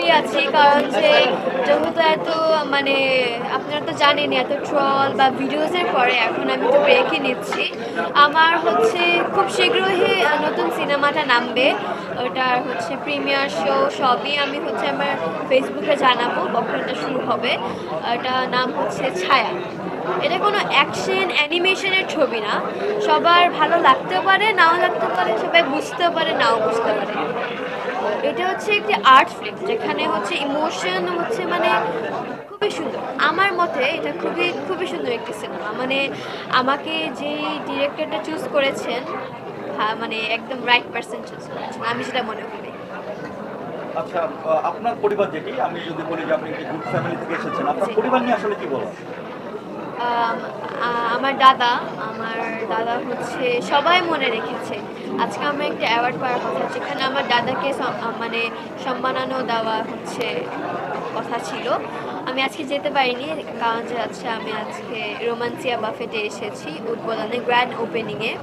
Happy আছি কারণ যে যেহেতু এত মানে আপনারা তো জানেনই এত ট্রল বা ভিডিওসের পরে এখন আমি তো ব্রেকই নিচ্ছি। আমার হচ্ছে খুব শীঘ্রই নতুন সিনেমাটা নামবে, ওটার হচ্ছে প্রিমিয়ার শো সবই আমি হচ্ছে আমার ফেসবুকে জানাবো কখন এটা শুরু হবে। এটা নাম হচ্ছে ছায়া। এটা কোনো অ্যাকশন অ্যানিমেশনের ছবি না, সবার ভালো লাগতেও পারে নাও লাগতে পারে, সবাই বুঝতেও পারে নাও বুঝতে পারে। এটা হচ্ছে একটি আর্ট ফিল্ম যেখানে হচ্ছে ইমোশন হচ্ছে মানে খুবই সুন্দর। আমার মতে এটা খুবই খুবই সুন্দর একটি সিনেমা। মানে আমাকে যেই ডিরেক্টরটা চুজ করেছেন, হ্যাঁ মানে একদম রাইট পারসন চুজ করেছেন, আমি সেটা মনে করি। আচ্ছা, আপনার পরিবার যেটি, আমি যদি বলি যে আপনি একটি গুড ফ্যামিলি থেকে এসেছেন, আপনার জি। পরিবার নিয়ে আসলে কি বলো? আম, আমার দাদা, আমার দাদা হচ্ছে সবাই মনে রেখেছে। আজকে আমার একটা অ্যাওয়ার্ড পাওয়ার কথা, যেখানে আমার দাদাকে মানে সম্মানানো দেওয়া হচ্ছে কথা ছিল। আমি আজকে যেতে পারিনি কারণ যে আজকে আমি আজকে রোমান্সিয়া বাফেটে এসেছি উদ্বোধনে গ্র্যান্ড ওপেনিংয়ে।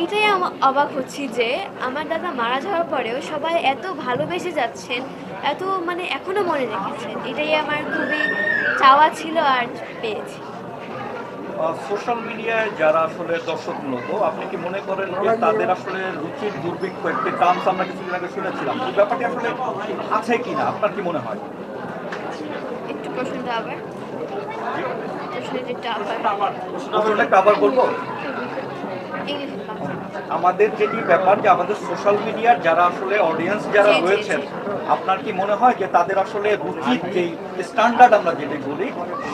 এইটাই অবাক হচ্ছি যে আমার দাদা মারা যাওয়ার পরেও সবাই এত ভালোবেসে যাচ্ছেন, এত মানে এখনো মনে রেখেছেন। এটাই আমার খুবই চাওয়া ছিল আর পেয়েছি। সোশ্যাল মিডিয়ায় যারা আসলে দর্শকমূলত, আপনি কি মনে করেন যে তাদের আসলে রুচির দুর্ভিক্ষ, একটি টার্মস আমরা কিছুদিন আগে শুনেছিলাম, এই ব্যাপারটি আসলে আছে কিনা আপনার কি মনে হয়? একটু প্রশ্নটা আবার, জি, প্রশ্নটা আবার প্রশ্নটা কভার করবো। ইংলিশে। আমাদের যেটি ব্যাপার যে আমাদের সোশ্যাল মিডিয়ার যারা আসলে অডিয়েন্স যারা জি জি রয়েছেন, জি। আপনার কি মনে হয় যে তাদের আসলে রুচির যেই স্ট্যান্ডার্ড আমরা যেটি বলি,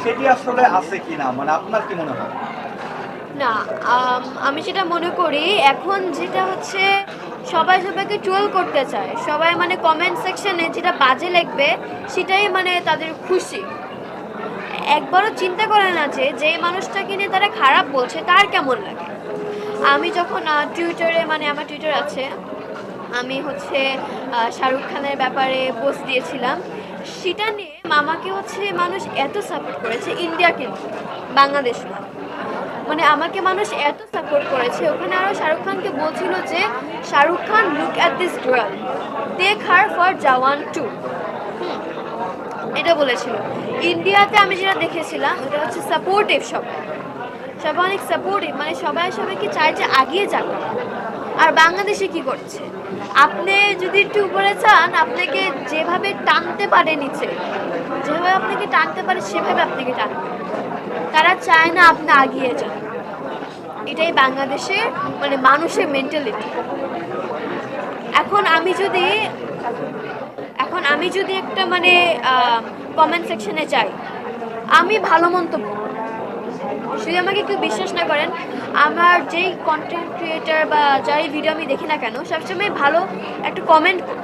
সেটি আসলে আছে কিনা, মানে আপনার কি মনে হয়? না, আমি যেটা মনে করি এখন যেটা হচ্ছে সবাই সবাইকে ট্রোল করতে চায়, সবাই মানে কমেন্ট সেকশনে যেটা বাজে লিখবে সেটাই মানে তাদের খুশি। একবারও চিন্তা করে না যে যেই মানুষটাকে নিয়ে তারা খারাপ বলছে তার কেমন লাগে। আমি যখন টুইটারে মানে আমার টুইটার আছে, আমি হচ্ছে শাহরুখ খানের ব্যাপারে পোস্ট দিয়েছিলাম। সেটা নিয়ে মামাকে হচ্ছে মানুষ এত সাপোর্ট করেছে, ইন্ডিয়া কিন্তু বাংলাদেশ না। মানে আমাকে মানুষ এত সাপোর্ট করেছে, ওখানে আরও শাহরুখ খানকে বলছিল যে Shahrukh Khan look at this girl, take her for Jawan too. এটা বলেছিল। ইন্ডিয়াতে আমি যেটা দেখেছিলাম ওটা হচ্ছে সাপোর্টিভ, সবাই সবাই অনেক সাপোর্টিভ, মানে সবাই সবাইকে চায় যে আগিয়ে যাক। আর বাংলাদেশে কি করছে, আপনি যদি একটু উপরে চান আপনাকে যেভাবে টানতে পারে নিচে, যেভাবে আপনাকে টানতে পারে সেভাবে আপনাকে টানবে। তারা চায় না আপনি আগিয়ে যান। এটাই বাংলাদেশের মানে মানুষের মেন্টালিটি। এখন আমি যদি এখন আমি যদি একটা মানে কমেন্ট সেকশনে যাই, আমি ভালো মন্তব্য করব। যদি আমাকে কেউ বিশ্বাস না করেন, আমার যেই কন্টেন্ট ক্রিয়েটার বা যাই ভিডিও আমি দেখি না কেন সবসময় ভালো একটা কমেন্ট করব।